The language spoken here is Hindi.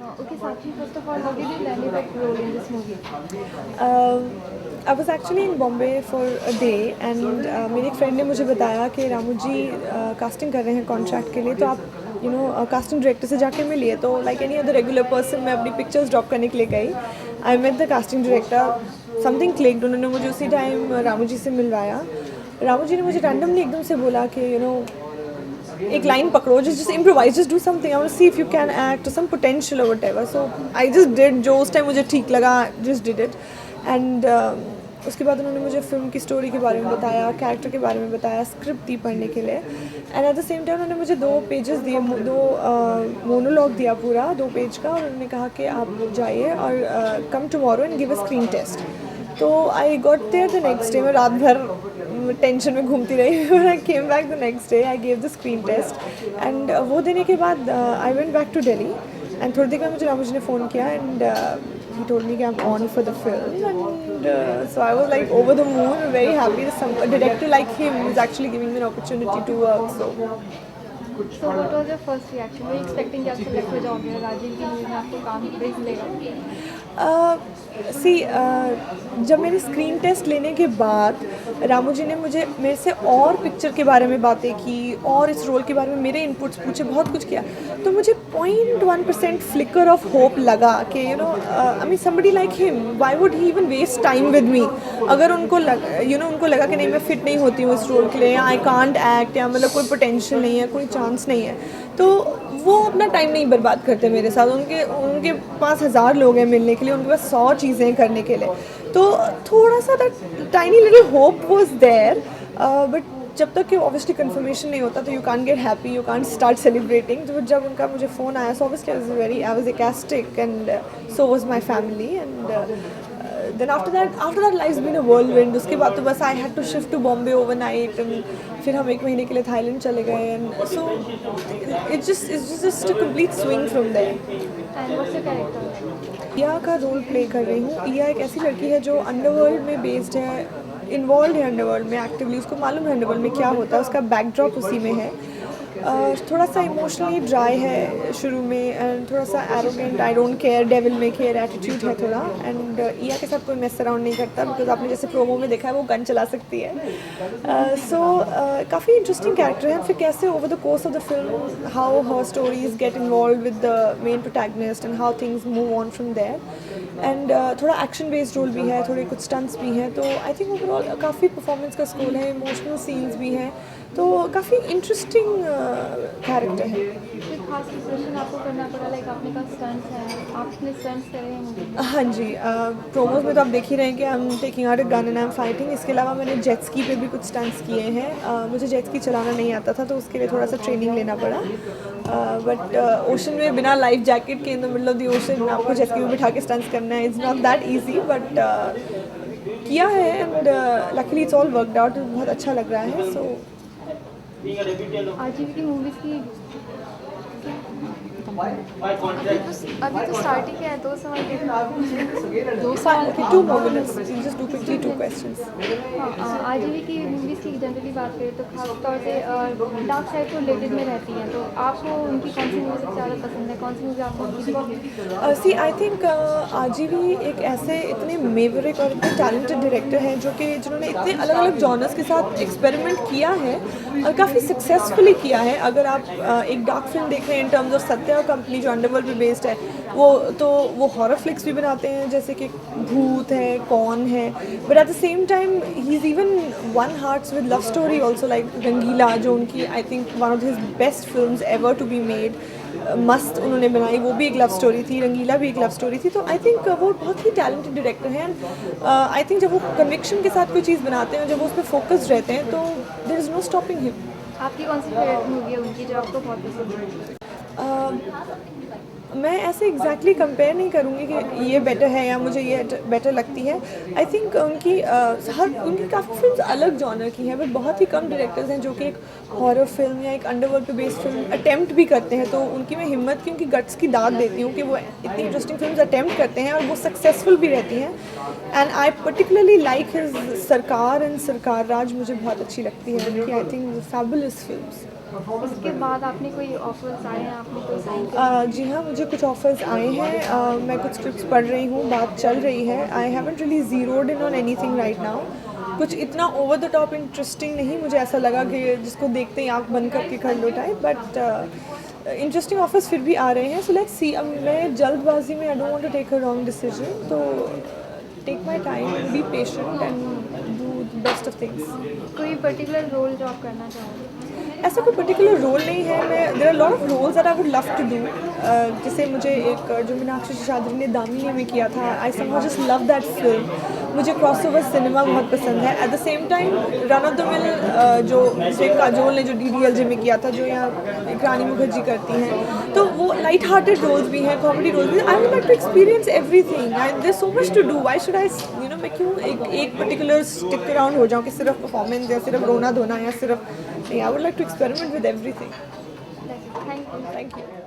Okay, Sakshi, first of all, how did you land that role in this movie? I was actually in Bombay for a day and मेरी एक फ्रेंड ने मुझे बताया कि रामू जी कास्टिंग कर रहे हैं कॉन्ट्रैक्ट के लिए, तो आप कास्टिंग डायरेक्टर से जाके मिलिए। तो like any other regular person मैं अपनी पिक्चर्स ड्रॉप करने के लिए गई। I met the casting director, something clicked, उन्होंने मुझे उसी टाइम रामू जी से मिलवाया। रामू जी ने मुझे रैंडमली एकदम से बोला कि एक लाइन पकड़ो, just improvise, just do something, I want to see if you can act some potential और whatever. So I just did जो उस टाइम मुझे ठीक लगा, जस्ट डिड इट। एंड उसके बाद उन्होंने मुझे फिल्म की स्टोरी के बारे में बताया, कैरेक्टर के बारे में बताया, स्क्रिप्ट दी पढ़ने के लिए। And eight the same time उन्होंने मुझे 2 पेजेस दिए, 2 मोनोलॉग दिया पूरा 2 पेज का, और उन्होंने कहा कि आप जाइए और come tomorrow and give a screen test. तो I got there the next day, मैं रात भर टेंशन में घूमती रही। I came back the next day, I gave the screen test and वो देने के बाद I went back to Delhi. And थोड़ी देर बाद मुझे रामू जी ने फ़ोन किया and he told me I'm on for the film, and so I was like over the moon, very happy that a director like him is actually giving me an opportunity to work. So what was your first reaction? Were you expecting कि आप select हो जाओगे, राजीव की मूवी में आपको काम ब्रेक मिलेगा? जब मैंने स्क्रीन टेस्ट लेने के बाद रामू जी ने मुझे मेरे से और पिक्चर के बारे में बातें की और इस रोल के बारे में मेरे इनपुट्स पूछे, बहुत कुछ किया, तो मुझे 0.1% फ्लिकर ऑफ होप लगा कि I mean somebody like him, why would he even waste time with me. अगर उनको उनको लगा कि नहीं मैं फिट नहीं होती हूँ इस रोल के लिए, आई कांट एक्ट, या मतलब कोई पोटेंशियल नहीं है, कोई चांस नहीं है, तो वो अपना टाइम नहीं बर्बाद करते मेरे साथ। उनके पास 1000 लोग हैं मिलने के लिए, उनके पास 100 चीज़ें हैं करने के लिए। तो थोड़ा सा that tiny little hope was there, but जब तक कि ऑब्वियसली कंफर्मेशन नहीं होता तो you can't get happy, you can't start celebrating. तो जब उनका मुझे फ़ोन आया, so obviously I was ecstatic and so was my family. And then after that life's been a whirlwind. उसके बाद तो बस I had to shift to Bombay overnight, and फिर हम 1 महीने के लिए थाईलैंड चले गए, and so it's just a complete swing from there. And what's your character? ईया का रोल प्ले कर रही हूँ। ईया एक ऐसी लड़की है जो अंडरवर्ल्ड में बेस्ड है, इन्वॉल्व है अंडरवर्ल्ड में एक्टिवली, उसको मालूम है अंडरवर्ल्ड में क्या होता है, उसका बैकड्रॉप उसी में है। थोड़ा सा इमोशनली ड्राई है शुरू में, एंड थोड़ा सा arrogant, I don't care, devil में केयर एटीट्यूड है थोड़ा। एंड ईया के साथ कोई मेस अराउंड नहीं करता, बिकॉज आपने जैसे प्रोमो में देखा है वो गन चला सकती है। सो काफ़ी इंटरेस्टिंग कैरेक्टर है। फिर कैसे over the course of the film how her stories get involve with the main protagonist and how things move on from there. And थोड़ा एक्शन बेस्ड रोल भी है, थोड़े कुछ स्टंट्स भी हैं, तो आई थिंक ओवरऑल काफ़ी परफॉर्मेंस का स्कोर है, इमोशनल सीन्स भी हैं, तो काफ़ी इंटरेस्टिंग कैरेक्टर है। कोई खास प्रिपरेशन आपको करना पड़ा, लाइक आपने कहा स्टंट्स हैं, आपने स्टंट्स करे हैं मूवी में? हाँ जी, प्रोमोज में तो आप देख ही रहे हैं कि I am taking out a gun and I am fighting. इसके अलावा मैंने जेट स्की पे भी कुछ स्टंट्स किए हैं। मुझे जेट स्की चलाना नहीं आता था, तो उसके लिए थोड़ा सा ट्रेनिंग लेना पड़ा। बट ओशन में बिना लाइफ जैकेट के in the middle of the ocean आपको जेट स्की में बिठा के स्टंट्स करना है, it's not that easy, but किया है, and luckily it's all worked out, बहुत अच्छा लग रहा है। सो आजीव की मूवीज़ की अभी तो स्टार्टिंग है, 2 सवाल के 2 सवाल के 2 more minutes, just do quickly 2 questions. आजीवी की मूवीज़ की जनरली बात करें तो खास तौर से डार्क साइड को रिलेटेड में रहती हैं, तो आपको उनकी कौन सी मूवी सबसे ज़्यादा पसंद है, कौन सी मूवी आपको? सी आई थिंक आजीवी एक ऐसे इतने मेवरिक और इतने टैलेंटेड डायरेक्टर हैं जिन्होंने इतने अलग अलग जॉनर्स के साथ एक्सपेरिमेंट किया है और काफ़ी सक्सेसफुली किया है। अगर आप एक डार्क फिल्म देख रहे हैं in terms of Satya company जो अंडरवर्ल्ड पे बेस्ड है, वो हॉरर फ्लिक्स भी बनाते हैं, जैसे कि भूत है, कौन है, but at the same time he is even one hearts with love story also, like Rangeela जो उनकी I think one of his best films ever to be made. मस्त उन्होंने बनाई, वो भी एक लव स्टोरी थी, रंगीला भी एक लव स्टोरी थी। तो आई थिंक वो बहुत ही टैलेंटेड डायरेक्टर हैं, एंड आई थिंक जब वो कन्विक्शन के साथ कोई चीज़ बनाते हैं, जब वो उस पर फोकस्ड रहते हैं, तो there is no stopping him. आपकी कौन सी फेवरेट मूवी है उनकी जो आपको बहुत पसंद है? मैं ऐसे एग्जैक्टली कंपेयर नहीं करूँगी कि ये बेटर है या मुझे ये बेटर लगती है। आई थिंक उनकी काफ़ी फिल्म्स अलग जॉनर की हैं, बट बहुत ही कम डायरेक्टर्स हैं जो कि एक हॉरर फिल्म या एक अंडरवर्ल्ड पे बेस्ड फिल्म अटेम्प्ट भी करते हैं। तो उनकी मैं हिम्मत की, उनकी गट्स की दाद देती हूँ कि वो इतनी इंटरेस्टिंग फिल्म्स अटेम्प्ट करते हैं और वो सक्सेसफुल भी रहती हैं। And I particularly like his सरकार एंड सरकार राज, मुझे बहुत अच्छी लगती है उनकी, आई थिंक फैबुलस फिल्म्स। इसके बाद आपने कोई ऑफर्स आए हैं, आपने कोई साइन जी हाँ, मुझे कुछ ऑफर्स आए हैं। मैं कुछ स्क्रिप्ट्स पढ़ रही हूँ, बात चल रही है। I haven't really zeroed in on anything right now. कुछ इतना ओवर द टॉप इंटरेस्टिंग नहीं, मुझे ऐसा लगा कि जिसको देखते ही आँख बंद करके कर लो टाइप, बट इंटरेस्टिंग ऑफर्स फिर भी आ रहे हैं। So let's see. अब मैं जल्दबाजी में I don't want to take a wrong decision, तो take my time, be patient and do the best of things. कोई पर्टिकुलर रोल जो आप करना चाहोगे? ऐसा कोई पर्टिकुलर रोल नहीं है। मैं there are lot of roles that I would love to do. जैसे मुझे एक जो मीनाक्षी शेषाद्री ने दामिनी में किया था, I somehow just love that film. मुझे क्रॉसओवर सिनेमा बहुत पसंद है। Eight the same time run of the mill जो जैसे काजोल ने जो DDLJ में किया था, जो यहाँ एक रानी मुखर्जी करती हैं, तो वो लाइट हार्टेड रोल्स भी हैं, कॉमेडी रोल्स भी। I would like to experience everything and there so much to do. Why should I मैं क्यों एक पर्टिकुलर स्टिक अराउंड हो जाऊँ कि सिर्फ परफॉर्मेंस या सिर्फ रोना धोना या सिर्फ। I would like to experiment with everything. Thank you. Thank you.